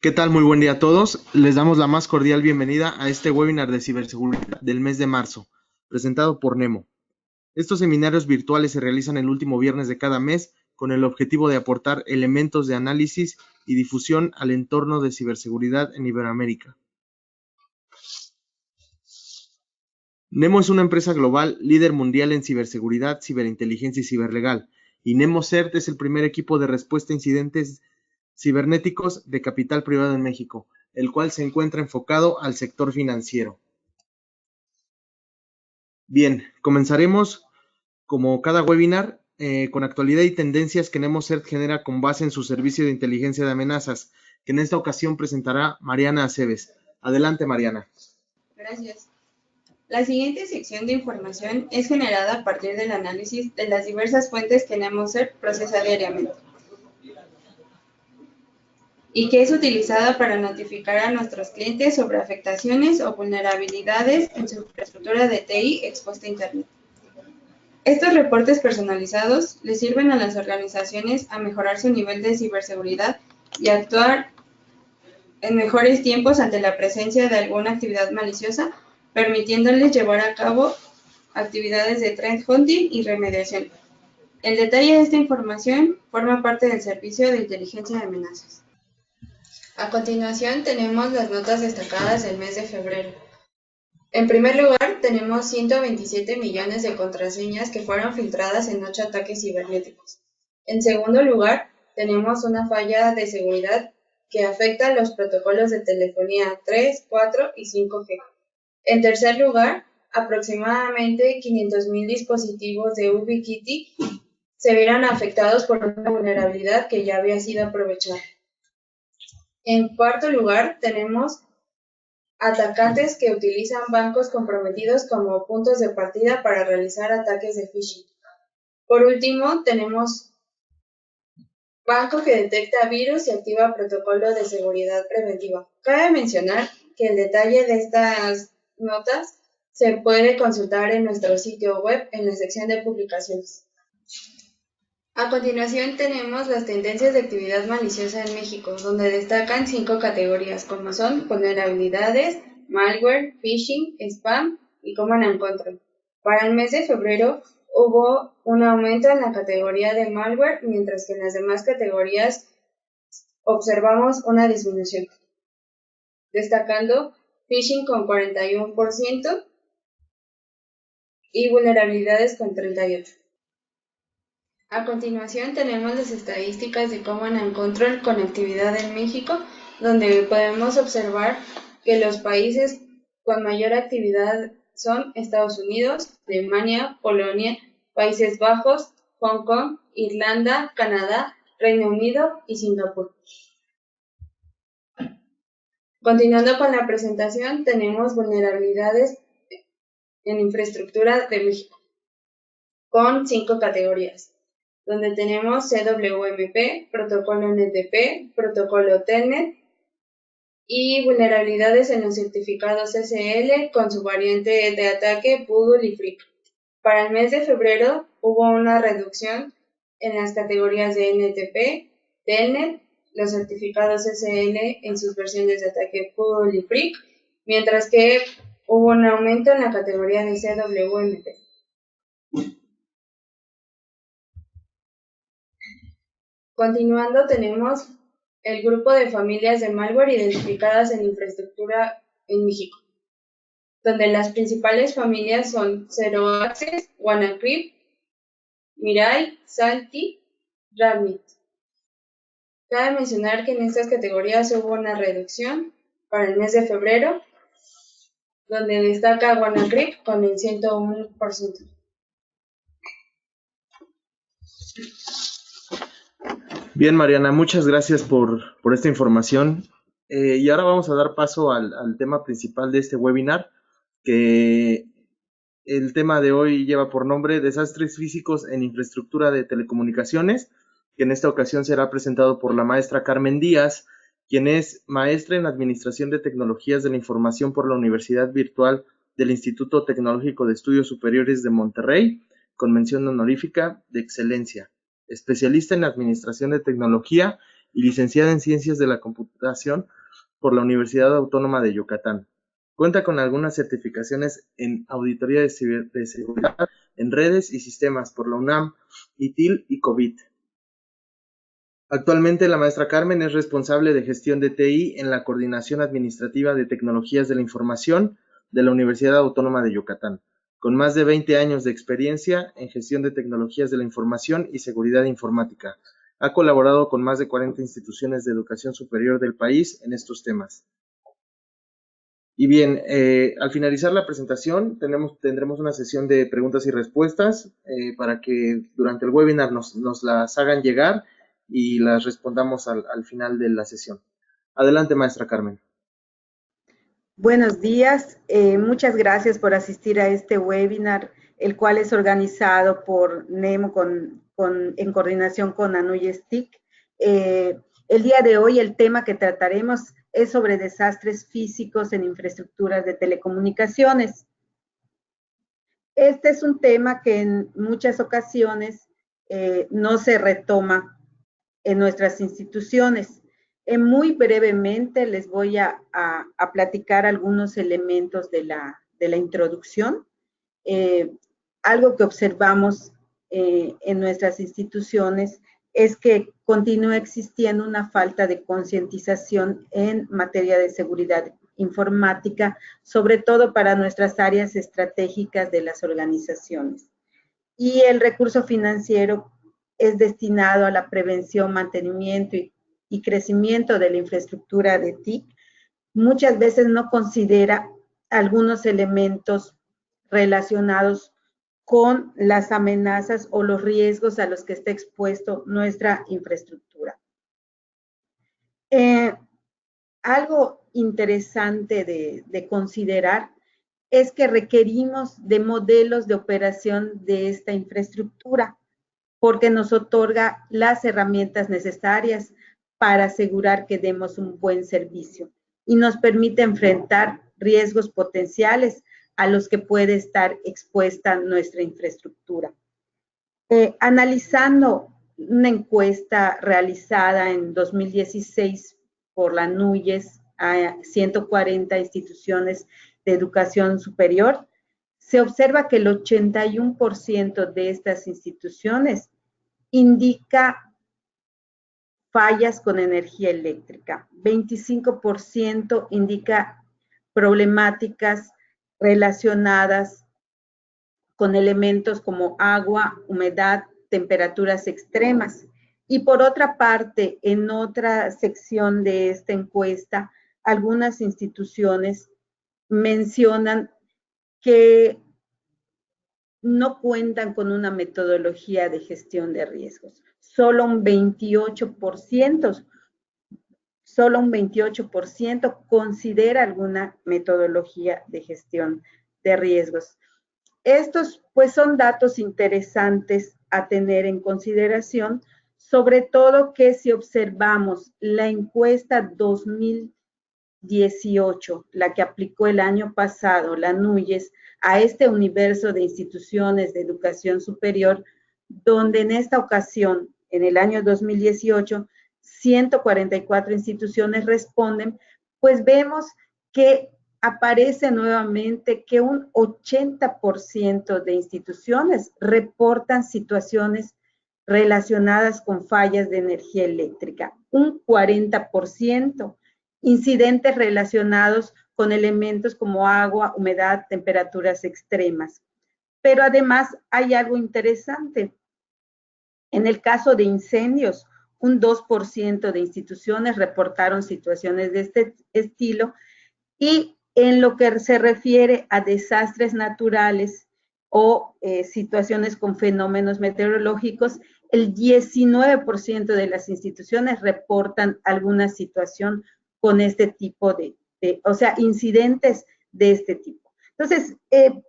¿Qué tal? Muy buen día a todos. Les damos la más cordial bienvenida a este webinar de ciberseguridad del mes de marzo, presentado por Nemo. Estos seminarios virtuales se realizan el último viernes de cada mes con el objetivo de aportar elementos de análisis y difusión al entorno de ciberseguridad en Iberoamérica. Nemo es una empresa global líder mundial en ciberseguridad, ciberinteligencia y ciberlegal, y Nemo CERT es el primer equipo de respuesta a incidentes cibernéticos de capital privado en México, el cual se encuentra enfocado al sector financiero. Bien, comenzaremos como cada webinar con actualidad y tendencias que NemoCert genera con base en su servicio de inteligencia de amenazas, que en esta ocasión presentará Mariana Aceves. Adelante, Mariana. Gracias. La siguiente sección de información es generada a partir del análisis de las diversas fuentes que NemoCert procesa diariamente y que es utilizada para notificar a nuestros clientes sobre afectaciones o vulnerabilidades en su infraestructura de TI expuesta a Internet. Estos reportes personalizados le sirven a las organizaciones a mejorar su nivel de ciberseguridad y actuar en mejores tiempos ante la presencia de alguna actividad maliciosa, permitiéndoles llevar a cabo actividades de threat hunting y remediación. El detalle de esta información forma parte del servicio de inteligencia de amenazas. A continuación tenemos las notas destacadas del mes de febrero. En primer lugar, tenemos 127 millones de contraseñas que fueron filtradas en 8 ataques cibernéticos. En segundo lugar, tenemos una falla de seguridad que afecta los protocolos de telefonía 3, 4 y 5G. En tercer lugar, aproximadamente 500,000 dispositivos de Ubiquiti se vieron afectados por una vulnerabilidad que ya había sido aprovechada. En cuarto lugar, tenemos atacantes que utilizan bancos comprometidos como puntos de partida para realizar ataques de phishing. Por último, tenemos banco que detecta virus y activa protocolo de seguridad preventiva. Cabe mencionar que el detalle de estas notas se puede consultar en nuestro sitio web en la sección de publicaciones. A continuación tenemos las tendencias de actividad maliciosa en México, donde destacan 5 categorías, como son vulnerabilidades, malware, phishing, spam y command and control. Para el mes de febrero hubo un aumento en la categoría de malware, mientras que en las demás categorías observamos una disminución, destacando phishing con 41% y vulnerabilidades con 38%. A continuación tenemos las estadísticas de Command and Control con actividad en México, donde podemos observar que los países con mayor actividad son Estados Unidos, Alemania, Polonia, Países Bajos, Hong Kong, Irlanda, Canadá, Reino Unido y Singapur. Continuando con la presentación, tenemos vulnerabilidades en infraestructura de México, con 5 categorías, donde tenemos CWMP, protocolo NTP, protocolo Telnet y vulnerabilidades en los certificados SL con su variante de ataque Poodle y Freak. Para el mes de febrero hubo una reducción en las categorías de NTP, Telnet, los certificados SL en sus versiones de ataque Poodle y Freak, mientras que hubo un aumento en la categoría de CWMP. Continuando, tenemos el grupo de familias de malware identificadas en infraestructura en México, donde las principales familias son Zero Access, WannaCrypt, Mirai, Salty, Ramit. Cabe mencionar que en estas categorías hubo una reducción para el mes de febrero, donde destaca WannaCrypt con el 101%. Bien, Mariana, muchas gracias por esta información. Y ahora vamos a dar paso al tema principal de este webinar, que el tema de hoy lleva por nombre Desastres físicos en infraestructura de telecomunicaciones, que en esta ocasión será presentado por la maestra Carmen Díaz, quien es maestra en Administración de Tecnologías de la Información por la Universidad Virtual del Instituto Tecnológico de Estudios Superiores de Monterrey, con mención honorífica de excelencia, especialista en Administración de Tecnología y licenciada en Ciencias de la Computación por la Universidad Autónoma de Yucatán. Cuenta con algunas certificaciones en Auditoría de Seguridad en Redes y Sistemas por la UNAM, ITIL y COVID. Actualmente la maestra Carmen es responsable de gestión de TI en la Coordinación Administrativa de Tecnologías de la Información de la Universidad Autónoma de Yucatán, con más de 20 años de experiencia en gestión de tecnologías de la información y seguridad informática. Ha colaborado con más de 40 instituciones de educación superior del país en estos temas. Y bien, al finalizar la presentación tendremos una sesión de preguntas y respuestas para que durante el webinar nos las hagan llegar y las respondamos al final de la sesión. Adelante, maestra Carmen. Buenos días, muchas gracias por asistir a este webinar, el cual es organizado por NEMO en coordinación con ANUYES TIC. El día de hoy el tema que trataremos es sobre desastres físicos en infraestructuras de telecomunicaciones. Este es un tema que en muchas ocasiones no se retoma en nuestras instituciones. Muy brevemente les voy a platicar algunos elementos de la introducción. Algo que observamos en nuestras instituciones es que continúa existiendo una falta de concientización en materia de seguridad informática, sobre todo para nuestras áreas estratégicas de las organizaciones. Y el recurso financiero es destinado a la prevención, mantenimiento y crecimiento de la infraestructura de TIC. Muchas veces no considera algunos elementos relacionados con las amenazas o los riesgos a los que está expuesto nuestra infraestructura. Algo interesante de considerar es que requerimos de modelos de operación de esta infraestructura, porque nos otorga las herramientas necesarias para asegurar que demos un buen servicio y nos permite enfrentar riesgos potenciales a los que puede estar expuesta nuestra infraestructura. Analizando una encuesta realizada en 2016 por la NUYES a 140 instituciones de educación superior, se observa que el 81% de estas instituciones indica fallas con energía eléctrica, 25% indica problemáticas relacionadas con elementos como agua, humedad, temperaturas extremas. Y por otra parte, en otra sección de esta encuesta, algunas instituciones mencionan que no cuentan con una metodología de gestión de riesgos. Solo un 28% considera alguna metodología de gestión de riesgos. Estos, pues, son datos interesantes a tener en consideración, sobre todo que si observamos la encuesta 2018, la que aplicó el año pasado, la NUYES, a este universo de instituciones de educación superior, donde en esta ocasión, en el año 2018, 144 instituciones responden, pues vemos que aparece nuevamente que un 80% de instituciones reportan situaciones relacionadas con fallas de energía eléctrica, un 40% incidentes relacionados con elementos como agua, humedad, temperaturas extremas. Pero además hay algo interesante. En el caso de incendios, un 2% de instituciones reportaron situaciones de este estilo, y en lo que se refiere a desastres naturales o situaciones con fenómenos meteorológicos, el 19% de las instituciones reportan alguna situación con este tipo o sea, incidentes de este tipo. Entonces,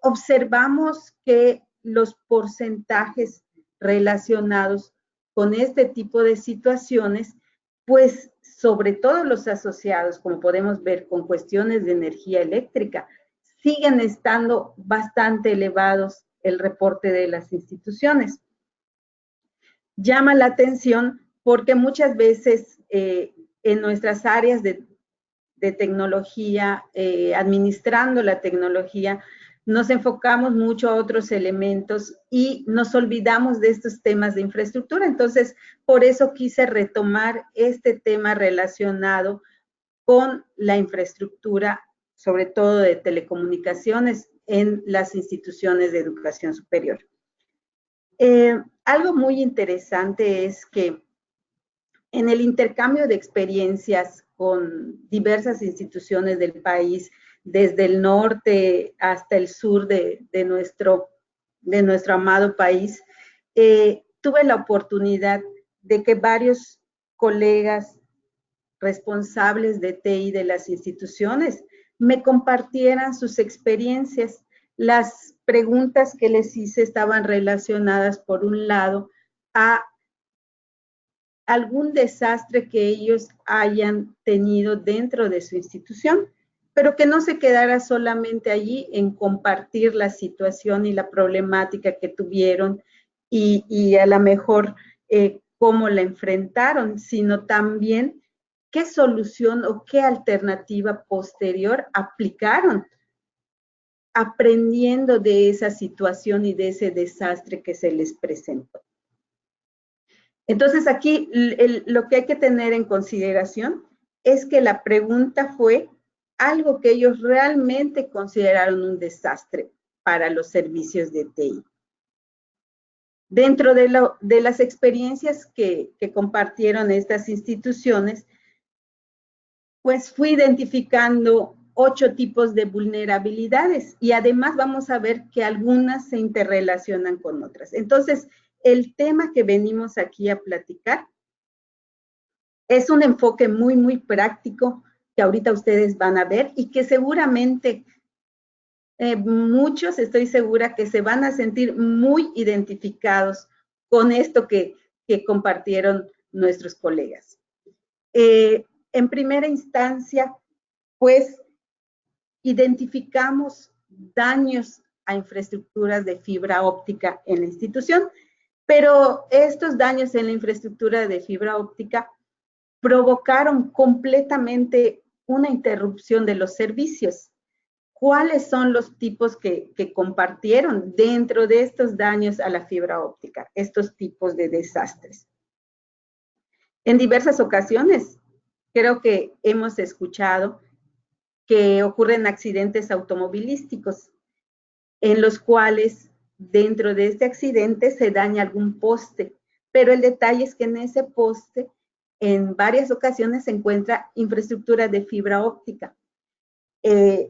observamos que los porcentajes relacionados con este tipo de situaciones, pues sobre todo los asociados, como podemos ver, con cuestiones de energía eléctrica, siguen estando bastante elevados el reporte de las instituciones. Llama la atención porque muchas veces en nuestras áreas de tecnología, administrando la tecnología, nos enfocamos mucho a otros elementos y nos olvidamos de estos temas de infraestructura. Entonces, por eso quise retomar este tema relacionado con la infraestructura, sobre todo de telecomunicaciones, en las instituciones de educación superior. Algo muy interesante es que en el intercambio de experiencias con diversas instituciones del país, desde el norte hasta el sur de nuestro amado país, tuve la oportunidad de que varios colegas responsables de TI de las instituciones me compartieran sus experiencias. Las preguntas que les hice estaban relacionadas, por un lado, a algún desastre que ellos hayan tenido dentro de su institución, pero que no se quedara solamente allí en compartir la situación y la problemática que tuvieron y a lo mejor cómo la enfrentaron, sino también qué solución o qué alternativa posterior aplicaron, aprendiendo de esa situación y de ese desastre que se les presentó. Entonces aquí lo que hay que tener en consideración es que la pregunta fue algo que ellos realmente consideraron un desastre para los servicios de TI. Dentro de las experiencias que compartieron estas instituciones, pues fui identificando 8 tipos de vulnerabilidades y además vamos a ver que algunas se interrelacionan con otras. Entonces, el tema que venimos aquí a platicar es un enfoque muy, muy práctico que ahorita ustedes van a ver y que seguramente muchos, estoy segura, que se van a sentir muy identificados con esto que compartieron nuestros colegas. En primera instancia, pues, identificamos daños a infraestructuras de fibra óptica en la institución, pero estos daños en la infraestructura de fibra óptica provocaron completamente una interrupción de los servicios. ¿Cuáles son los tipos que compartieron dentro de estos daños a la fibra óptica, estos tipos de desastres? En diversas ocasiones, creo que hemos escuchado que ocurren accidentes automovilísticos, en los cuales dentro de este accidente se daña algún poste, pero el detalle es que en ese poste en varias ocasiones se encuentra infraestructura de fibra óptica.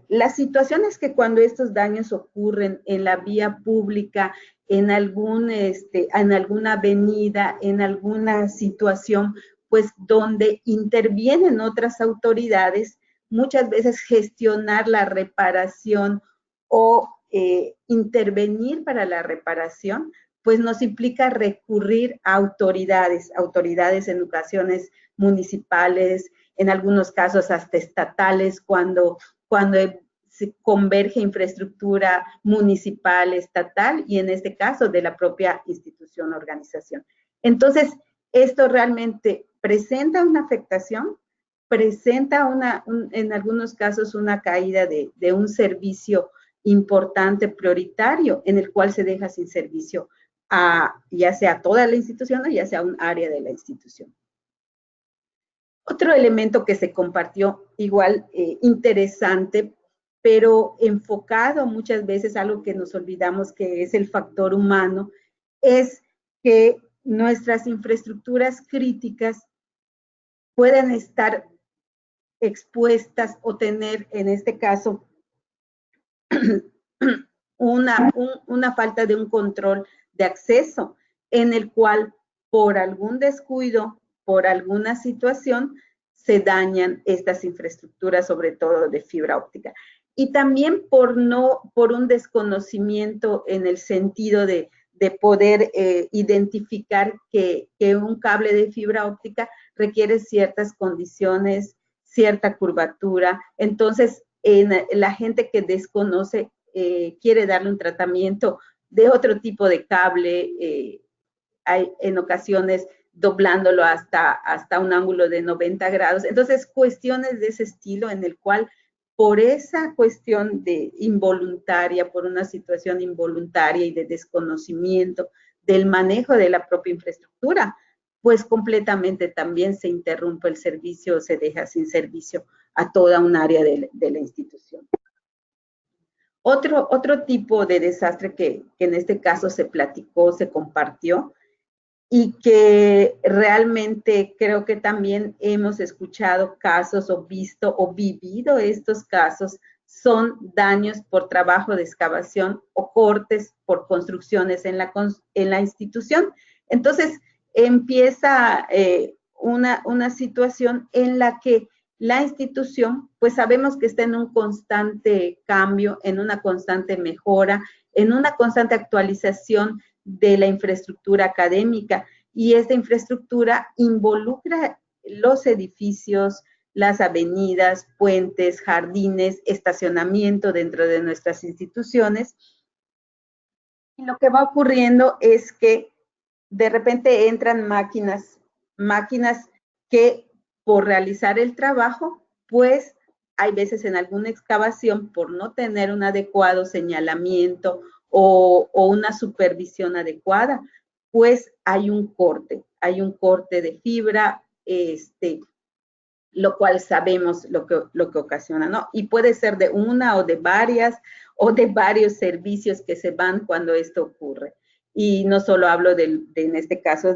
Las situaciones que cuando estos daños ocurren en la vía pública, en alguna avenida, en alguna situación, pues donde intervienen otras autoridades, muchas veces gestionar la reparación o intervenir para la reparación, pues nos implica recurrir a autoridades en ocasiones municipales, en algunos casos hasta estatales, cuando se converge infraestructura municipal, estatal y en este caso de la propia institución o organización. Entonces, esto realmente presenta una afectación, presenta en algunos casos una caída de un servicio importante, prioritario, en el cual se deja sin servicio ya sea toda la institución o ya sea un área de la institución. Otro elemento que se compartió, igual interesante, pero enfocado muchas veces a algo que nos olvidamos que es el factor humano, es que nuestras infraestructuras críticas pueden estar expuestas o tener, en este caso, una falta de un control de acceso, en el cual por algún descuido, por alguna situación, se dañan estas infraestructuras, sobre todo de fibra óptica. Y también por un desconocimiento en el sentido de poder identificar que un cable de fibra óptica requiere ciertas condiciones, cierta curvatura. Entonces, la gente que desconoce quiere darle un tratamiento de otro tipo de cable, hay en ocasiones doblándolo hasta un ángulo de 90 grados. Entonces, cuestiones de ese estilo en el cual, por esa cuestión de involuntaria, por una situación involuntaria y de desconocimiento del manejo de la propia infraestructura, pues completamente también se interrumpe el servicio o se deja sin servicio a toda un área de la institución. Otro tipo de desastre que en este caso se platicó, se compartió, y que realmente creo que también hemos escuchado casos o visto o vivido estos casos, son daños por trabajo de excavación o cortes por construcciones en la institución. Entonces, empieza una situación en la que la institución, pues sabemos que está en un constante cambio, en una constante mejora, en una constante actualización de la infraestructura académica, y esta infraestructura involucra los edificios, las avenidas, puentes, jardines, estacionamiento dentro de nuestras instituciones. Y lo que va ocurriendo es que de repente entran máquinas que por realizar el trabajo, pues hay veces en alguna excavación, por no tener un adecuado señalamiento o una supervisión adecuada, pues hay un corte de fibra, lo cual sabemos lo que ocasiona, ¿no? Y puede ser de una o de varias o de varios servicios que se van cuando esto ocurre. Y no solo hablo en este caso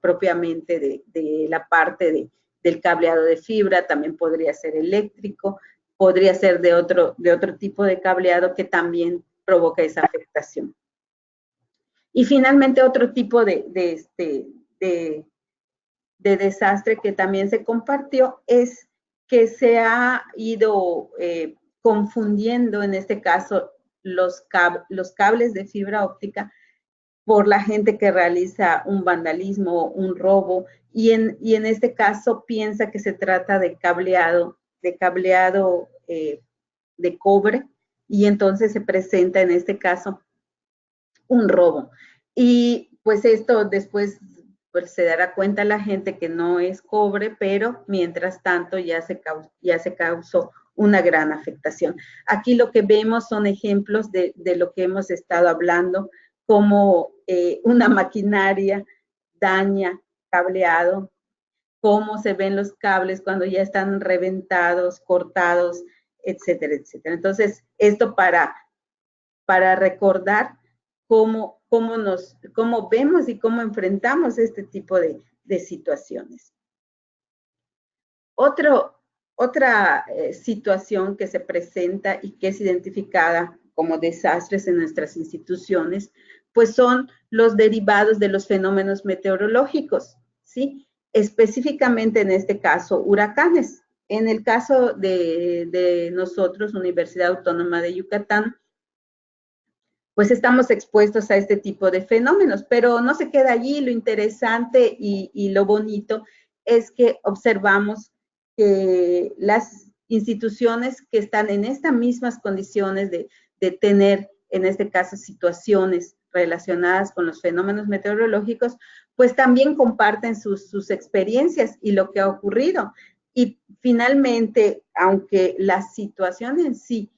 propiamente de la parte del cableado de fibra, también podría ser eléctrico, podría ser de otro tipo de cableado que también provoca esa afectación. Y finalmente otro tipo de desastre que también se compartió es que se ha ido confundiendo en este caso los cables de fibra óptica por la gente que realiza un vandalismo, un robo, y en este caso piensa que se trata de cableado de cobre, y entonces se presenta en este caso un robo. Y pues esto después pues, se dará cuenta la gente que no es cobre, pero mientras tanto ya se causó una gran afectación. Aquí lo que vemos son ejemplos de lo que hemos estado hablando, como una maquinaria daña cableado, cómo se ven los cables cuando ya están reventados, cortados, etcétera, etcétera. Entonces, esto para recordar cómo vemos y cómo enfrentamos este tipo de situaciones. Otra situación que se presenta y que es identificada como desastres en nuestras instituciones, pues son los derivados de los fenómenos meteorológicos, ¿sí? Específicamente en este caso, huracanes. En el caso de nosotros, Universidad Autónoma de Yucatán, pues estamos expuestos a este tipo de fenómenos, pero no se queda allí. Lo interesante y lo bonito es que observamos que las instituciones que están en estas mismas condiciones de tener, en este caso, situaciones relacionadas con los fenómenos meteorológicos, pues también comparten sus experiencias y lo que ha ocurrido. Y finalmente, aunque la situación en sí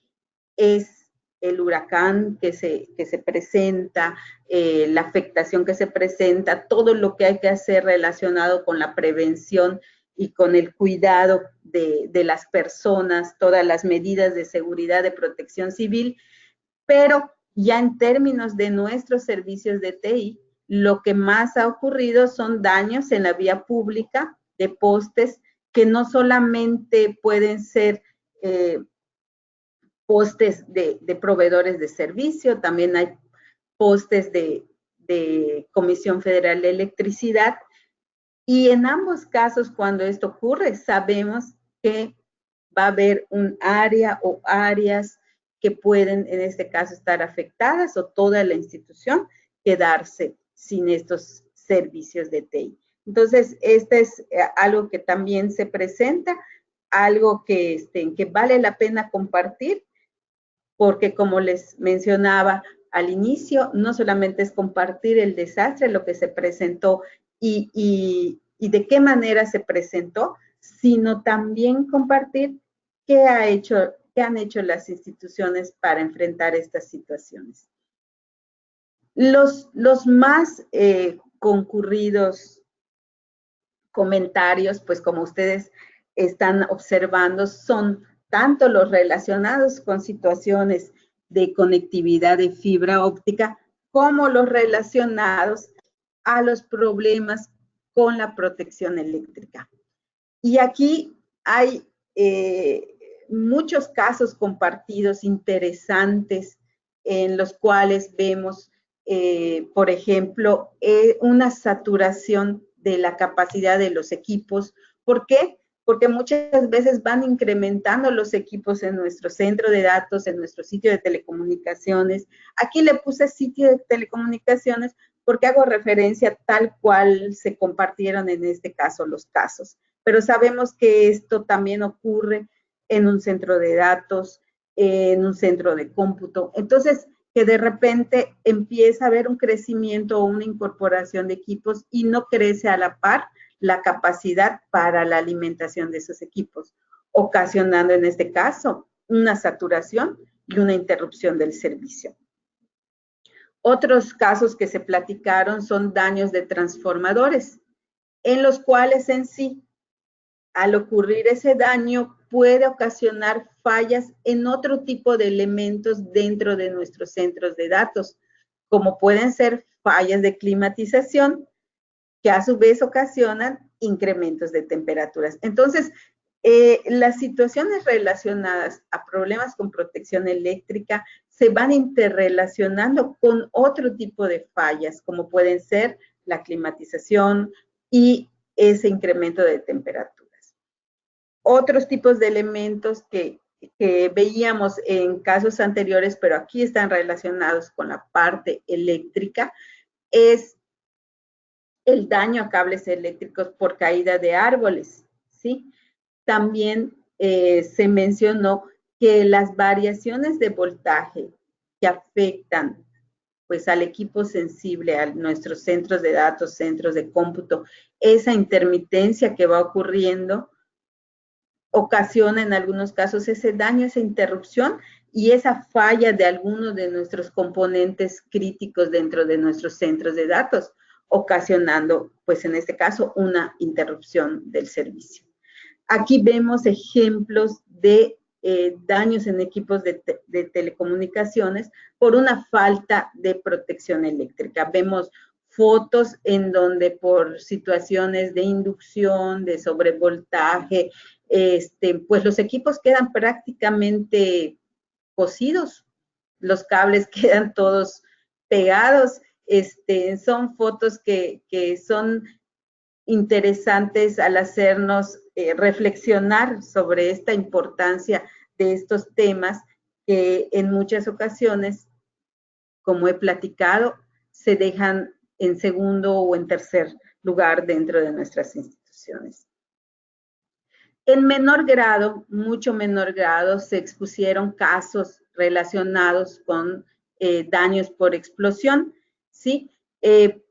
es el huracán que se presenta, la afectación que se presenta, todo lo que hay que hacer relacionado con la prevención y con el cuidado de las personas, todas las medidas de seguridad, de protección civil, pero ya en términos de nuestros servicios de TI, lo que más ha ocurrido son daños en la vía pública de postes que no solamente pueden ser postes de proveedores de servicio, también hay postes de Comisión Federal de Electricidad, y en ambos casos, cuando esto ocurre, sabemos que va a haber un área o áreas que pueden, en este caso, estar afectadas, o toda la institución quedarse sin estos servicios de TI. Entonces, este es algo que también se presenta, algo que vale la pena compartir, porque como les mencionaba al inicio, no solamente es compartir el desastre, lo que se presentó y de qué manera se presentó, sino también compartir qué han hecho las instituciones para enfrentar estas situaciones. Los más concurridos comentarios, pues como ustedes están observando, son tanto los relacionados con situaciones de conectividad de fibra óptica como los relacionados a los problemas con la protección eléctrica. Y aquí hay muchos casos compartidos interesantes en los cuales vemos, por ejemplo, una saturación de la capacidad de los equipos. ¿Por qué? Porque muchas veces van incrementando los equipos en nuestro centro de datos, en nuestro sitio de telecomunicaciones. Aquí le puse sitio de telecomunicaciones porque hago referencia tal cual se compartieron en este caso los casos. Pero sabemos que esto también ocurre en un centro de datos, en un centro de cómputo. Entonces, que de repente empieza a haber un crecimiento o una incorporación de equipos y no crece a la par la capacidad para la alimentación de esos equipos, ocasionando en este caso una saturación y una interrupción del servicio. Otros casos que se platicaron son daños de transformadores, en los cuales en sí, al ocurrir ese daño, puede ocasionar fallas en otro tipo de elementos dentro de nuestros centros de datos, como pueden ser fallas de climatización, que a su vez ocasionan incrementos de temperaturas. Entonces, las situaciones relacionadas a problemas con protección eléctrica se van interrelacionando con otro tipo de fallas, como pueden ser la climatización y ese incremento de temperaturas. Otros tipos de elementos que veíamos en casos anteriores, pero aquí están relacionados con la parte eléctrica, es el daño a cables eléctricos por caída de árboles, ¿sí? También se mencionó que las variaciones de voltaje que afectan pues al equipo sensible, a nuestros centros de datos, centros de cómputo, esa intermitencia que va ocurriendo ocasiona en algunos casos ese daño, esa interrupción y esa falla de algunos de nuestros componentes críticos dentro de nuestros centros de datos, ocasionando, pues en este caso, una interrupción del servicio. Aquí vemos ejemplos de daños en equipos de telecomunicaciones por una falta de protección eléctrica. Vemos fotos en donde por situaciones de inducción, de sobrevoltaje, pues los equipos quedan prácticamente cosidos, los cables quedan todos pegados. Son fotos que son interesantes al hacernos reflexionar sobre esta importancia de estos temas que en muchas ocasiones, como he platicado, se dejan en segundo o en tercer lugar dentro de nuestras instituciones. En menor grado, mucho menor grado, se expusieron casos relacionados con daños por explosión, ¿sí?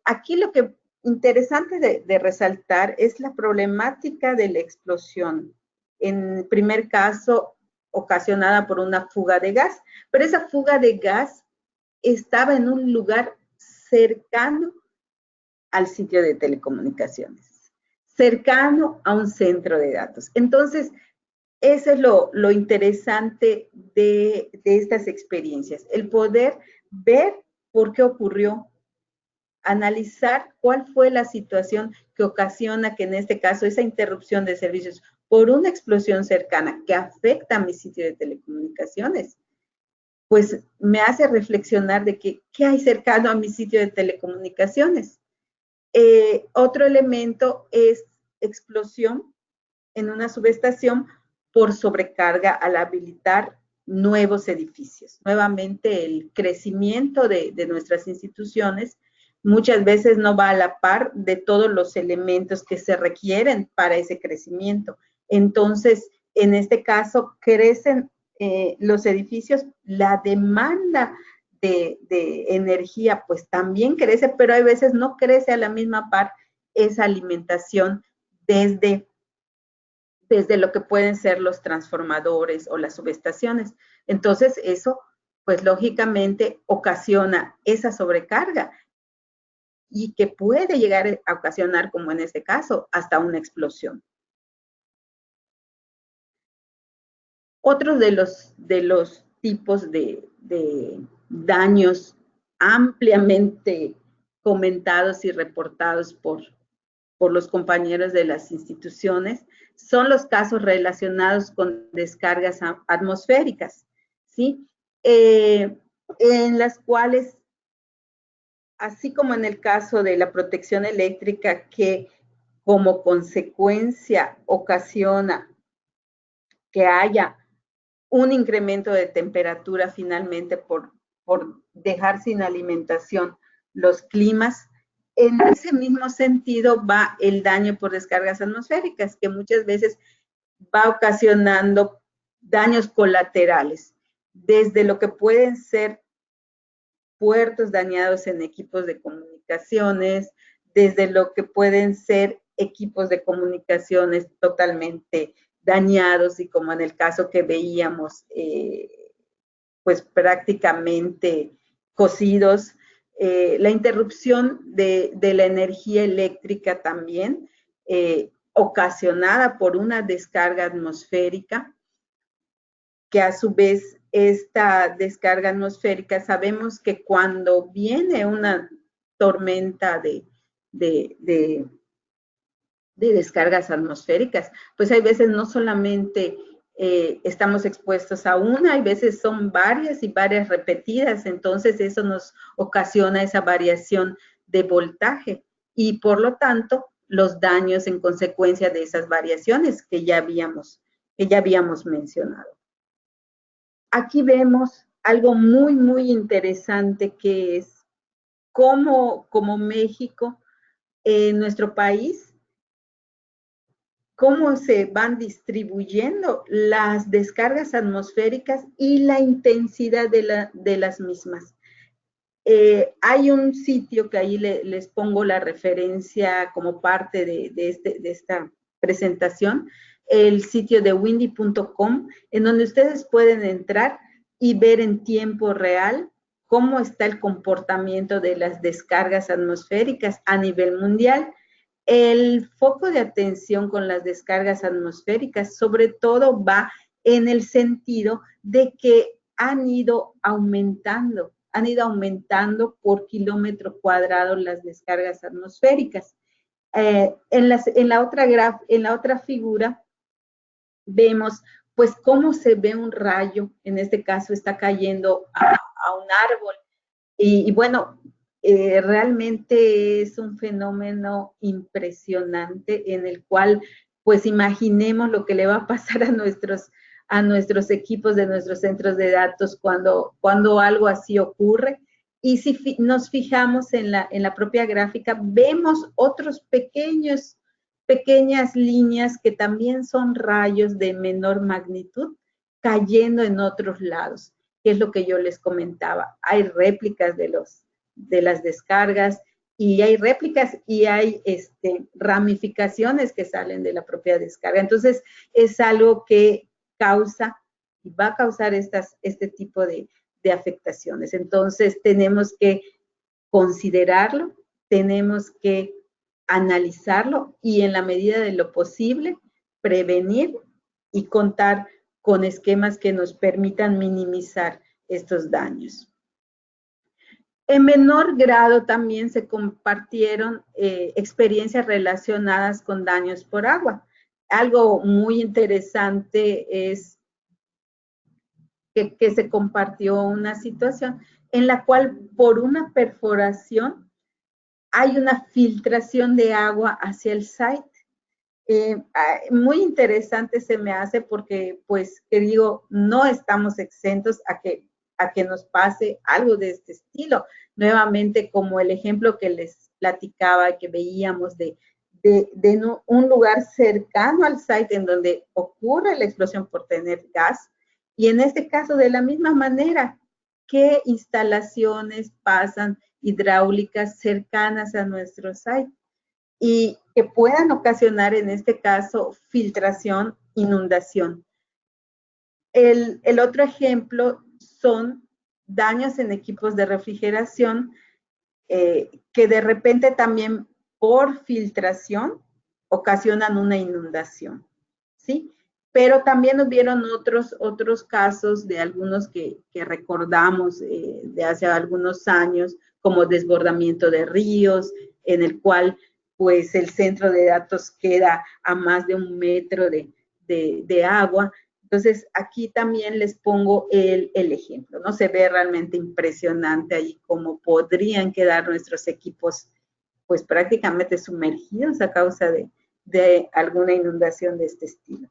Aquí lo que interesante de resaltar es la problemática de la explosión. En primer caso, ocasionada por una fuga de gas, pero esa fuga de gas estaba en un lugar cercano al sitio de telecomunicaciones, cercano a un centro de datos. Entonces, eso es lo interesante de estas experiencias, el poder ver por qué ocurrió, analizar cuál fue la situación que ocasiona que en este caso esa interrupción de servicios por una explosión cercana que afecta a mi sitio de telecomunicaciones, pues me hace reflexionar de que, ¿qué hay cercano a mi sitio de telecomunicaciones? Otro elemento es explosión en una subestación por sobrecarga al habilitar nuevos edificios. Nuevamente, el crecimiento de nuestras instituciones muchas veces no va a la par de todos los elementos que se requieren para ese crecimiento. Entonces, en este caso, crecen los edificios, la demanda de energía pues también crece, pero hay veces no crece a la misma par esa alimentación desde lo que pueden ser los transformadores o las subestaciones. Entonces, eso, pues lógicamente, ocasiona esa sobrecarga y que puede llegar a ocasionar, como en este caso, hasta una explosión. Otro de los tipos de daños ampliamente comentados y reportados por los compañeros de las instituciones son los casos relacionados con descargas atmosféricas, ¿sí? En las cuales, así como en el caso de la protección eléctrica, que como consecuencia ocasiona que haya un incremento de temperatura finalmente por dejar sin alimentación los climas, en ese mismo sentido va el daño por descargas atmosféricas, que muchas veces va ocasionando daños colaterales, desde lo que pueden ser puertos dañados en equipos de comunicaciones, desde lo que pueden ser equipos de comunicaciones totalmente dañados y como en el caso que veíamos, pues prácticamente cocidos. La interrupción de la energía eléctrica también, ocasionada por una descarga atmosférica, que a su vez esta descarga atmosférica, sabemos que cuando viene una tormenta de descargas atmosféricas, pues hay veces no solamente estamos expuestos a una, hay veces son varias y varias repetidas, entonces eso nos ocasiona esa variación de voltaje y por lo tanto los daños en consecuencia de esas variaciones que ya habíamos mencionado. Aquí vemos algo muy, muy interesante, que es cómo como México, en nuestro país, cómo se van distribuyendo las descargas atmosféricas y la intensidad de las mismas. Hay un sitio que ahí les pongo la referencia como parte de esta presentación, el sitio de windy.com, en donde ustedes pueden entrar y ver en tiempo real cómo está el comportamiento de las descargas atmosféricas a nivel mundial. El foco de atención con las descargas atmosféricas sobre todo va en el sentido de que han ido aumentando por kilómetro cuadrado las descargas atmosféricas. En la otra figura vemos pues cómo se ve un rayo, en este caso está cayendo a un árbol, y bueno, realmente es un fenómeno impresionante en el cual, pues imaginemos lo que le va a pasar a nuestros equipos de nuestros centros de datos cuando algo así ocurre. Y si nos fijamos en la propia gráfica, vemos otros pequeñas líneas que también son rayos de menor magnitud cayendo en otros lados, que es lo que yo les comentaba. Hay réplicas de las descargas y hay réplicas y hay ramificaciones que salen de la propia descarga. Entonces, es algo que causa y va a causar este tipo de afectaciones. Entonces, tenemos que considerarlo, tenemos que analizarlo y en la medida de lo posible prevenir y contar con esquemas que nos permitan minimizar estos daños. En menor grado también se compartieron experiencias relacionadas con daños por agua. Algo muy interesante es que se compartió una situación en la cual por una perforación hay una filtración de agua hacia el site. Muy interesante se me hace porque, pues, que digo, no estamos exentos a que nos pase algo de este estilo. Nuevamente, como el ejemplo que les platicaba, que veíamos de un lugar cercano al site en donde ocurre la explosión por tener gas, y en este caso, de la misma manera, ¿qué instalaciones pasan hidráulicas cercanas a nuestro site? y que puedan ocasionar, en este caso, filtración, inundación. El otro ejemplo son daños en equipos de refrigeración que de repente también por filtración ocasionan una inundación, ¿sí? Pero también hubieron otros casos de algunos que recordamos de hace algunos años, como desbordamiento de ríos, en el cual pues el centro de datos queda a más de 1 metro de agua. Entonces, aquí también les pongo el ejemplo, ¿no? Se ve realmente impresionante ahí cómo podrían quedar nuestros equipos, pues prácticamente sumergidos a causa de alguna inundación de este estilo.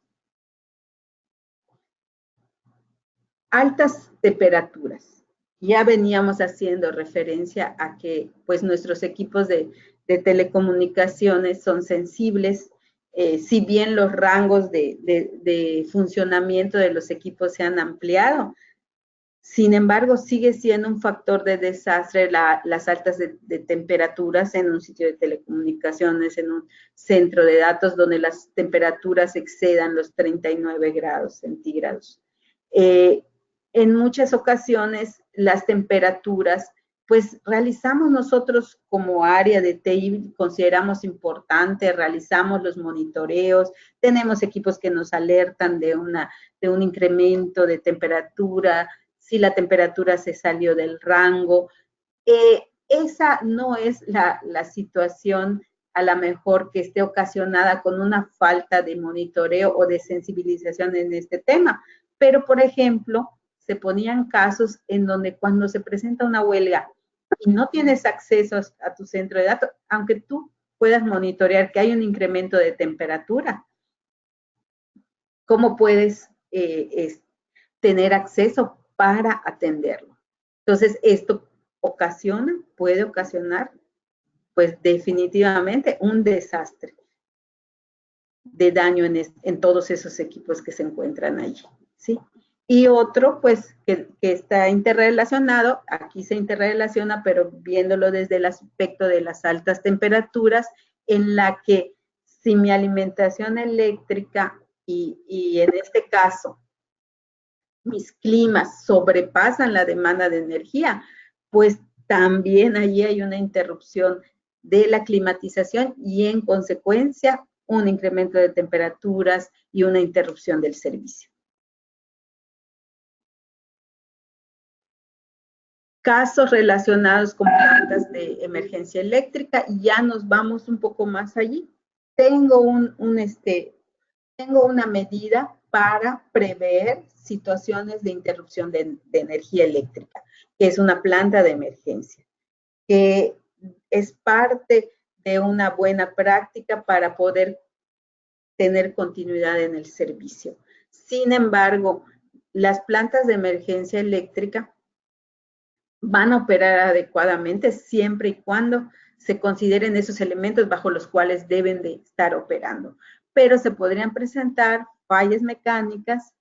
Altas temperaturas. Ya veníamos haciendo referencia a que pues nuestros equipos de telecomunicaciones son sensibles. Si bien los rangos de funcionamiento de los equipos se han ampliado, sin embargo, sigue siendo un factor de desastre las altas de temperaturas en un sitio de telecomunicaciones, en un centro de datos donde las temperaturas excedan los 39 grados centígrados. En muchas ocasiones, las temperaturas, pues realizamos nosotros como área de TI, consideramos importante, realizamos los monitoreos, tenemos equipos que nos alertan de un incremento de temperatura, si la temperatura se salió del rango. Esa no es la situación a lo mejor que esté ocasionada con una falta de monitoreo o de sensibilización en este tema. Pero, por ejemplo, se ponían casos en donde cuando se presenta una huelga y no tienes acceso a tu centro de datos, aunque tú puedas monitorear que hay un incremento de temperatura, ¿cómo puedes tener acceso para atenderlo? Entonces, esto puede ocasionar, pues definitivamente un desastre de daño en todos esos equipos que se encuentran allí, ¿sí? Y otro, pues, que está interrelacionado, aquí se interrelaciona, pero viéndolo desde el aspecto de las altas temperaturas, en la que si mi alimentación eléctrica y en este caso mis climas sobrepasan la demanda de energía, pues también allí hay una interrupción de la climatización y en consecuencia un incremento de temperaturas y una interrupción del servicio. Casos relacionados con plantas de emergencia eléctrica, y ya nos vamos un poco más allí. Tengo una medida para prever situaciones de interrupción de energía eléctrica, que es una planta de emergencia, que es parte de una buena práctica para poder tener continuidad en el servicio. Sin embargo, las plantas de emergencia eléctrica van a operar adecuadamente siempre y cuando se consideren esos elementos bajo los cuales deben de estar operando. Pero se podrían presentar fallas mecánicas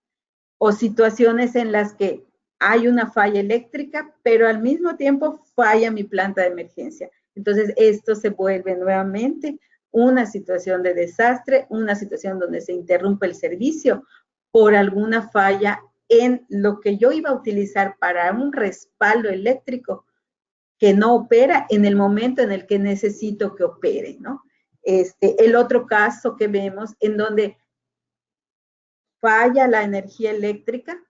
o situaciones en las que hay una falla eléctrica, pero al mismo tiempo falla mi planta de emergencia. Entonces, esto se vuelve nuevamente una situación de desastre, una situación donde se interrumpe el servicio por alguna falla en lo que yo iba a utilizar para un respaldo eléctrico que no opera en el momento en el que necesito que opere, ¿no? El otro caso que vemos en donde falla la energía eléctrica,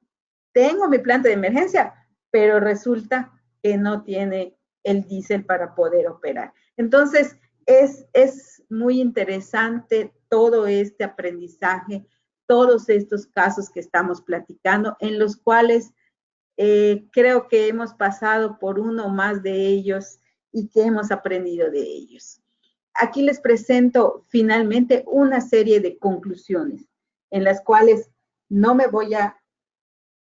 tengo mi planta de emergencia, pero resulta que no tiene el diésel para poder operar. Entonces, es muy interesante todo este aprendizaje, todos estos casos que estamos platicando, en los cuales creo que hemos pasado por uno o más de ellos y que hemos aprendido de ellos. Aquí les presento finalmente una serie de conclusiones en las cuales no me voy a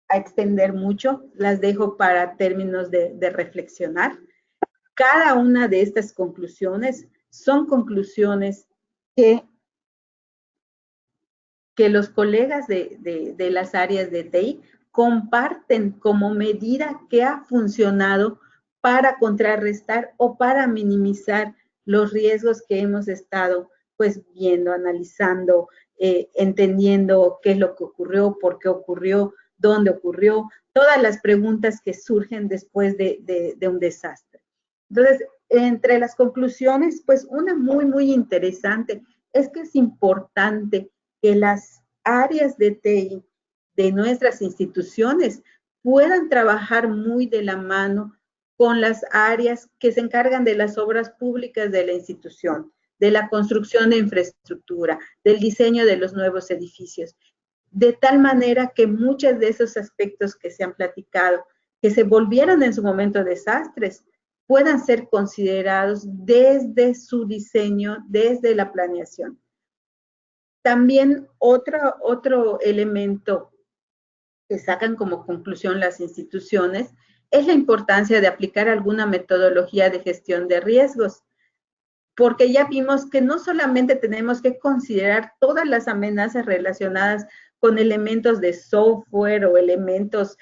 extender mucho, las dejo para términos de reflexionar. Cada una de estas conclusiones son conclusiones que los colegas de las áreas de TI comparten como medida que ha funcionado para contrarrestar o para minimizar los riesgos que hemos estado pues viendo, analizando, entendiendo qué es lo que ocurrió, por qué ocurrió, dónde ocurrió, todas las preguntas que surgen después de un desastre. Entonces, entre las conclusiones, pues una muy interesante es que es importante que las áreas de TI de nuestras instituciones puedan trabajar muy de la mano con las áreas que se encargan de las obras públicas de la institución, de la construcción de infraestructura, del diseño de los nuevos edificios, de tal manera que muchos de esos aspectos que se han platicado, que se volvieron en su momento desastres, puedan ser considerados desde su diseño, desde la planeación. También otro elemento que sacan como conclusión las instituciones es la importancia de aplicar alguna metodología de gestión de riesgos, porque ya vimos que no solamente tenemos que considerar todas las amenazas relacionadas con elementos de software o elementos,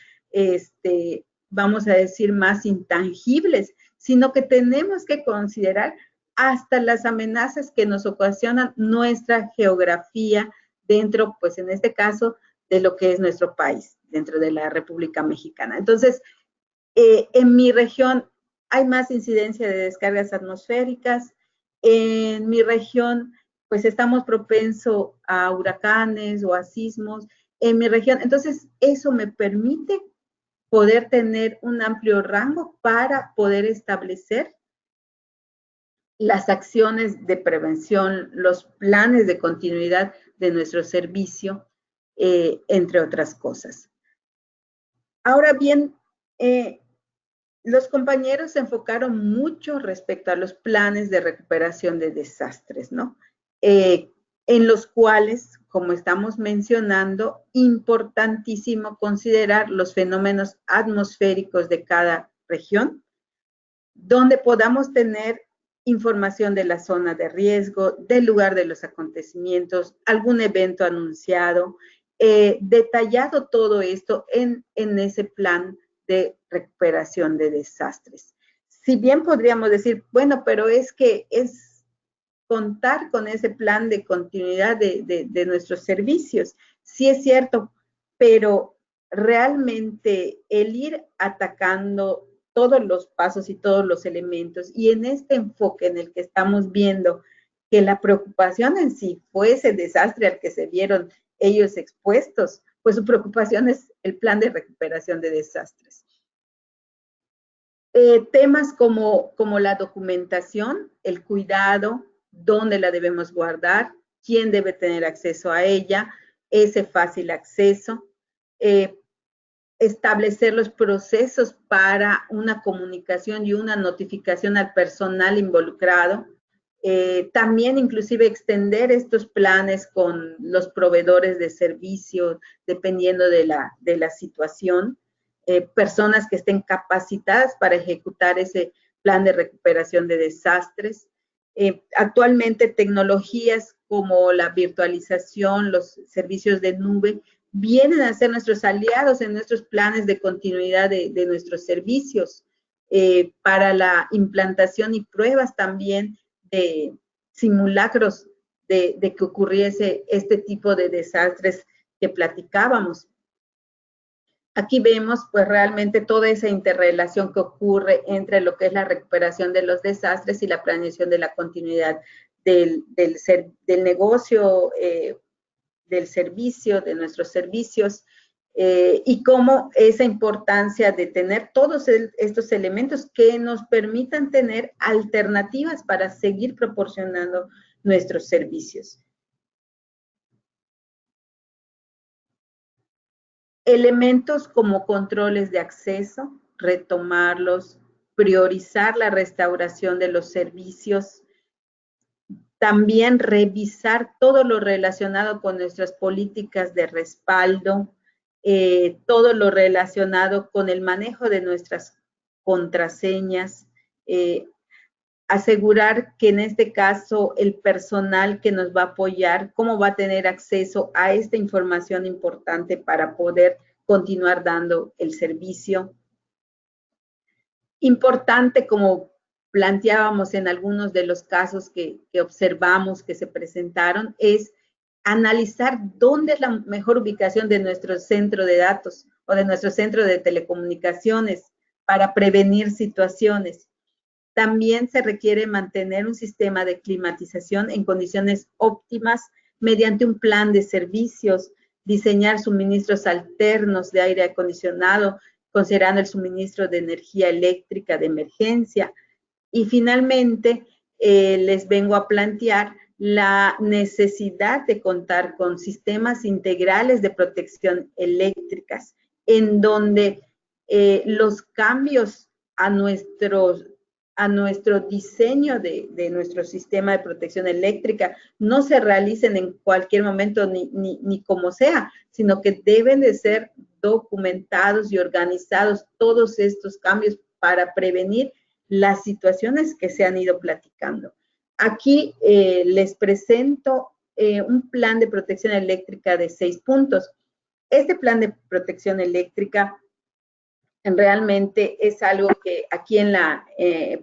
vamos a decir, más intangibles, sino que tenemos que considerar hasta las amenazas que nos ocasionan nuestra geografía dentro, pues en este caso, de lo que es nuestro país, dentro de la República Mexicana. Entonces, en mi región hay más incidencia de descargas atmosféricas. En mi región, pues estamos propensos a huracanes o a sismos. En mi región, entonces, eso me permite poder tener un amplio rango para poder establecer las acciones de prevención, los planes de continuidad de nuestro servicio, entre otras cosas. Ahora bien, los compañeros se enfocaron mucho respecto a los planes de recuperación de desastres, ¿no? En los cuales, como estamos mencionando, importantísimo considerar los fenómenos atmosféricos de cada región, donde podamos tener información de la zona de riesgo, del lugar de los acontecimientos, algún evento anunciado, detallado todo esto en ese plan de recuperación de desastres. Si bien podríamos decir, bueno, pero es que es contar con ese plan de continuidad de nuestros servicios. Sí es cierto, pero realmente el ir atacando todos los pasos y todos los elementos, y en este enfoque en el que estamos viendo que la preocupación en sí fue ese desastre al que se vieron ellos expuestos, pues su preocupación es el plan de recuperación de desastres. Temas como la documentación, el cuidado, dónde la debemos guardar, quién debe tener acceso a ella, ese fácil acceso, establecer los procesos para una comunicación y una notificación al personal involucrado, también inclusive extender estos planes con los proveedores de servicios, dependiendo de la situación, personas que estén capacitadas para ejecutar ese plan de recuperación de desastres. Actualmente tecnologías como la virtualización, los servicios de nube, vienen a ser nuestros aliados en nuestros planes de continuidad de nuestros servicios, para la implantación y pruebas también de simulacros de que ocurriese este tipo de desastres que platicábamos. Aquí vemos pues realmente toda esa interrelación que ocurre entre lo que es la recuperación de los desastres y la planeación de la continuidad del negocio, del servicio, de nuestros servicios, y cómo esa importancia de tener todos estos elementos que nos permitan tener alternativas para seguir proporcionando nuestros servicios. Elementos como controles de acceso, retomarlos, priorizar la restauración de los servicios, también revisar todo lo relacionado con nuestras políticas de respaldo, todo lo relacionado con el manejo de nuestras contraseñas, asegurar que en este caso el personal que nos va a apoyar, cómo va a tener acceso a esta información importante para poder continuar dando el servicio. Importante como planteábamos en algunos de los casos que observamos que se presentaron, es analizar dónde es la mejor ubicación de nuestro centro de datos o de nuestro centro de telecomunicaciones para prevenir situaciones. También se requiere mantener un sistema de climatización en condiciones óptimas mediante un plan de servicios, diseñar suministros alternos de aire acondicionado, considerando el suministro de energía eléctrica de emergencia. Y finalmente, les vengo a plantear la necesidad de contar con sistemas integrales de protección eléctricas, en donde los cambios a nuestro diseño de nuestro sistema de protección eléctrica no se realicen en cualquier momento ni como sea, sino que deben de ser documentados y organizados todos estos cambios para prevenir las situaciones que se han ido platicando. Aquí les presento un plan de protección eléctrica de 6 puntos. Este plan de protección eléctrica realmente es algo que aquí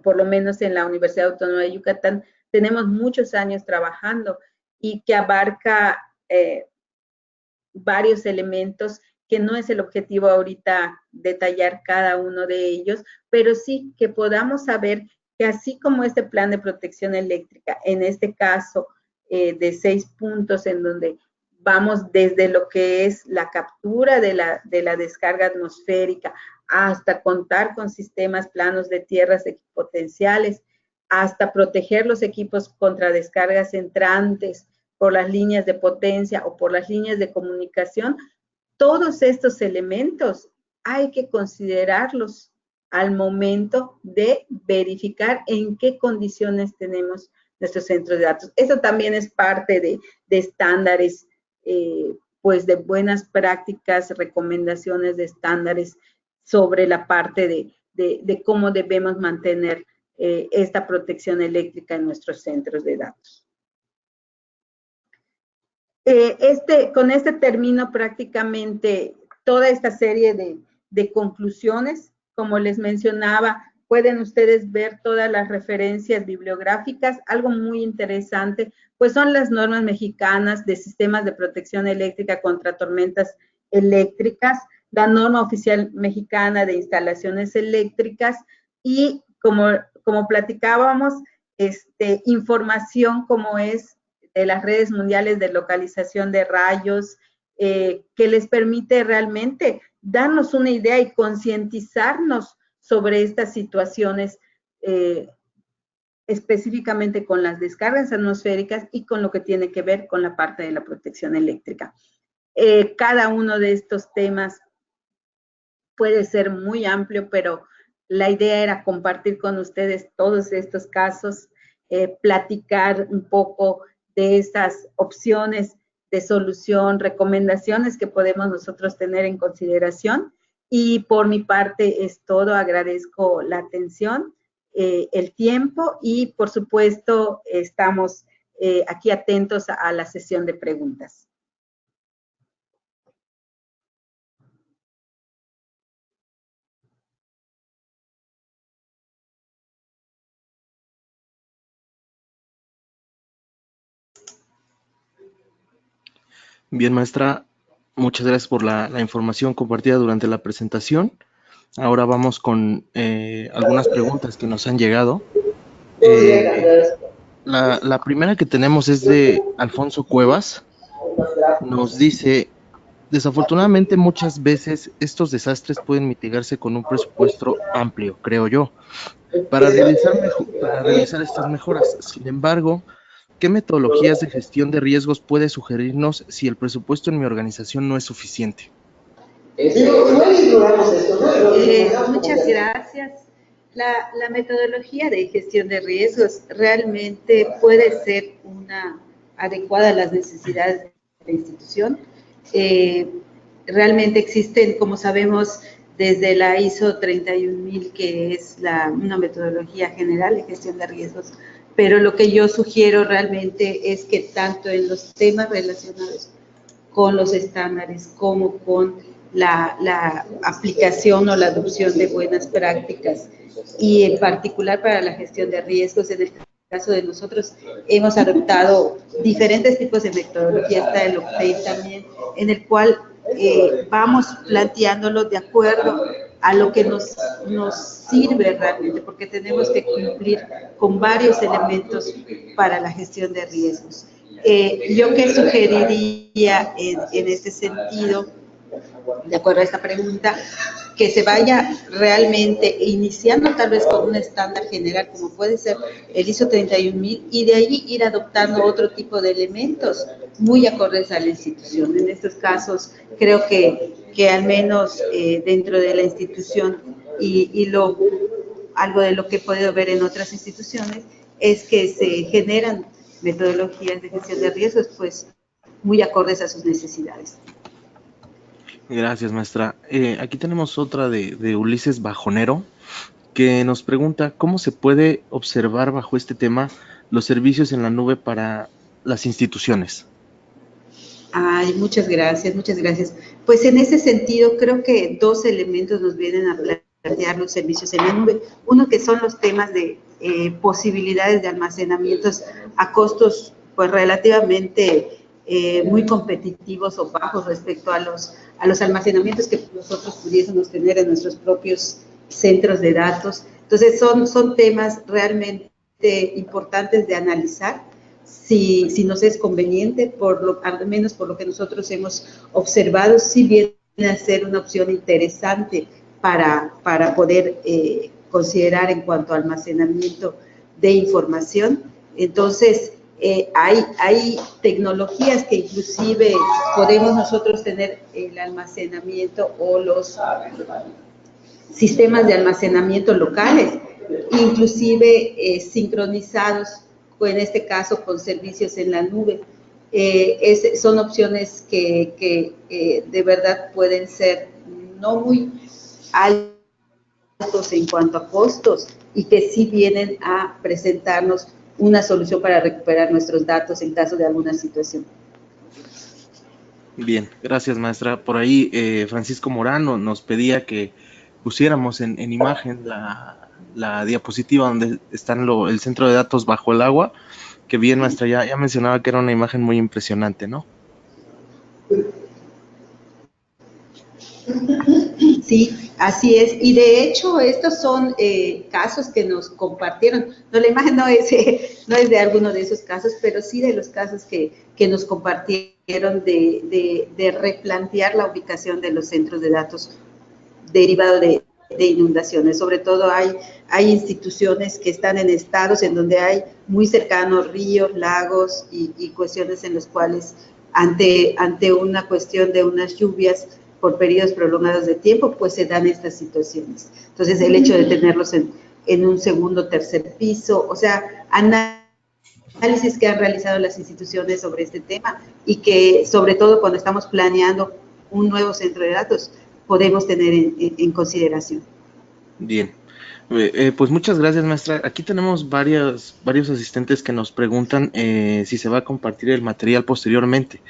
por lo menos en la Universidad Autónoma de Yucatán, tenemos muchos años trabajando y que abarca varios elementos que no es el objetivo ahorita detallar cada uno de ellos, pero sí que podamos saber que así como este plan de protección eléctrica, en este caso de 6 puntos en donde vamos desde lo que es la captura de la descarga atmosférica hasta contar con sistemas planos de tierras equipotenciales, hasta proteger los equipos contra descargas entrantes por las líneas de potencia o por las líneas de comunicación. Todos estos elementos hay que considerarlos al momento de verificar en qué condiciones tenemos nuestros centros de datos. Eso también es parte de estándares, pues de buenas prácticas, recomendaciones de estándares sobre la parte de cómo debemos mantener esta protección eléctrica en nuestros centros de datos. Con este termino prácticamente toda esta serie de conclusiones. Como les mencionaba, pueden ustedes ver todas las referencias bibliográficas. Algo muy interesante, pues son las normas mexicanas de sistemas de protección eléctrica contra tormentas eléctricas, la norma oficial mexicana de instalaciones eléctricas y como platicábamos, información como es de las redes mundiales de localización de rayos, que les permite realmente darnos una idea y concientizarnos sobre estas situaciones, específicamente con las descargas atmosféricas y con lo que tiene que ver con la parte de la protección eléctrica. Cada uno de estos temas puede ser muy amplio, pero la idea era compartir con ustedes todos estos casos, platicar un poco de estas opciones de solución, recomendaciones que podemos nosotros tener en consideración. Y por mi parte es todo. Agradezco la atención, el tiempo y por supuesto estamos aquí atentos a la sesión de preguntas. Bien, maestra, muchas gracias por la información compartida durante la presentación. Ahora vamos con algunas preguntas que nos han llegado. La primera que tenemos es de Alfonso Cuevas. Nos dice, desafortunadamente muchas veces estos desastres pueden mitigarse con un presupuesto amplio, creo yo, para realizar estas mejoras. Sin embargo, ¿qué metodologías de gestión de riesgos puede sugerirnos si el presupuesto en mi organización no es suficiente? Muchas gracias. La metodología de gestión de riesgos realmente puede ser una adecuada a las necesidades de la institución. Realmente existen, como sabemos, desde la ISO 31000, que es una metodología general de gestión de riesgos, pero lo que yo sugiero realmente es que tanto en los temas relacionados con los estándares como con la aplicación o la adopción de buenas prácticas y en particular para la gestión de riesgos. En el caso de nosotros hemos adoptado diferentes tipos de metodología, está el Octane también, en el cual vamos planteándolo de acuerdo a lo que nos sirve realmente, porque tenemos que cumplir con varios elementos para la gestión de riesgos. Yo que sugeriría en este sentido, de acuerdo a esta pregunta, que se vaya realmente iniciando tal vez con un estándar general como puede ser el ISO 31000 y de ahí ir adoptando otro tipo de elementos muy acordes a la institución. En estos casos creo que al menos dentro de la institución y algo de lo que he podido ver en otras instituciones es que se generan metodologías de gestión de riesgos pues muy acordes a sus necesidades. Gracias, maestra. Aquí tenemos otra de Ulises Bajonero, que nos pregunta cómo se puede observar bajo este tema los servicios en la nube para las instituciones. Ay, muchas gracias, muchas gracias. Pues en ese sentido creo que dos elementos nos vienen a plantear los servicios en la nube. Uno que son los temas de posibilidades de almacenamientos a costos pues relativamente muy competitivos o bajos respecto a los almacenamientos que nosotros pudiésemos tener en nuestros propios centros de datos. Entonces son temas realmente importantes de analizar. Si nos es conveniente, al menos por lo que nosotros hemos observado, sí viene a ser una opción interesante para poder considerar en cuanto a almacenamiento de información. Entonces, hay tecnologías que inclusive podemos nosotros tener el almacenamiento o los sistemas de almacenamiento locales, inclusive sincronizados, en este caso con servicios en la nube. Son opciones que de verdad pueden ser no muy altos en cuanto a costos y que sí vienen a presentarnos una solución para recuperar nuestros datos en caso de alguna situación. Bien, gracias, maestra. Por ahí Francisco Morano nos pedía que pusiéramos en imagen la diapositiva donde están el centro de datos bajo el agua, que bien, maestra, ya mencionaba que era una imagen muy impresionante, ¿no? Sí, así es. Y de hecho, estos son casos que nos compartieron. No, la imagen no es de alguno de esos casos, pero sí de los casos que nos compartieron de replantear la ubicación de los centros de datos derivado de inundaciones. Sobre todo hay instituciones que están en estados en donde hay muy cercanos ríos, lagos y cuestiones en las cuales ante una cuestión de unas lluvias por periodos prolongados de tiempo, pues se dan estas situaciones. Entonces, el hecho de tenerlos en un segundo, tercer piso, o sea, análisis que han realizado las instituciones sobre este tema y que, sobre todo, cuando estamos planeando un nuevo centro de datos, podemos tener en consideración. Bien. Pues muchas gracias, maestra. Aquí tenemos varios asistentes que nos preguntan si se va a compartir el material posteriormente.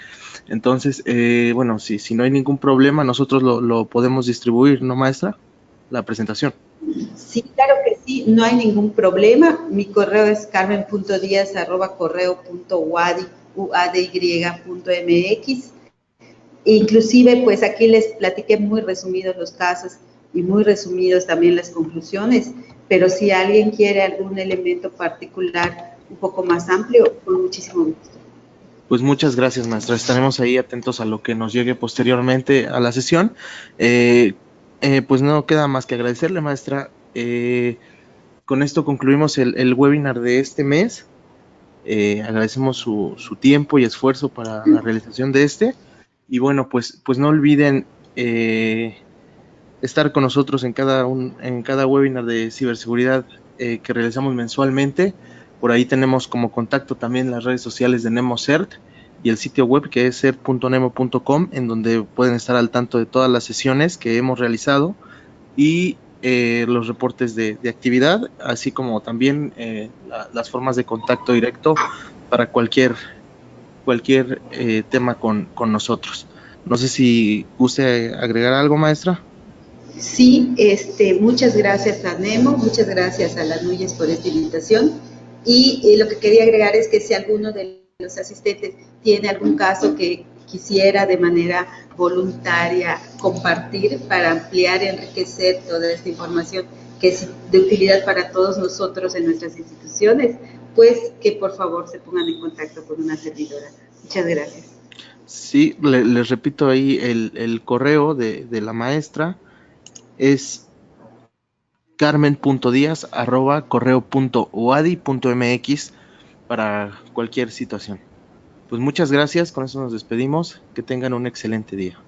Entonces, bueno, si no hay ningún problema, nosotros lo podemos distribuir, ¿no, maestra? La presentación. Sí, claro que sí, no hay ningún problema. Mi correo es carmen.diaz@correo.uady.mx. Inclusive, pues aquí les platiqué muy resumidos los casos y muy resumidos también las conclusiones, pero si alguien quiere algún elemento particular un poco más amplio, con muchísimo gusto. Pues muchas gracias, maestra. Estaremos ahí atentos a lo que nos llegue posteriormente a la sesión. Pues no queda más que agradecerle, maestra. Con esto concluimos el webinar de este mes. Agradecemos su tiempo y esfuerzo para la realización de este. Y bueno, pues no olviden estar con nosotros en cada webinar de ciberseguridad que realizamos mensualmente. Por ahí tenemos como contacto también las redes sociales de NemoCert y el sitio web que es cert.nemo.com, en donde pueden estar al tanto de todas las sesiones que hemos realizado y los reportes de actividad, así como también las formas de contacto directo para cualquier tema con nosotros. No sé si guste agregar algo, maestra. Sí, muchas gracias a Nemo, muchas gracias a las Nuyes por esta invitación. Y lo que quería agregar es que si alguno de los asistentes tiene algún caso que quisiera de manera voluntaria compartir para ampliar y enriquecer toda esta información que es de utilidad para todos nosotros en nuestras instituciones, pues que por favor se pongan en contacto con una servidora. Muchas gracias. Sí, les repito ahí el correo de la maestra es carmen.diaz@correo.uadi.mx para cualquier situación. Pues muchas gracias, con eso nos despedimos, que tengan un excelente día.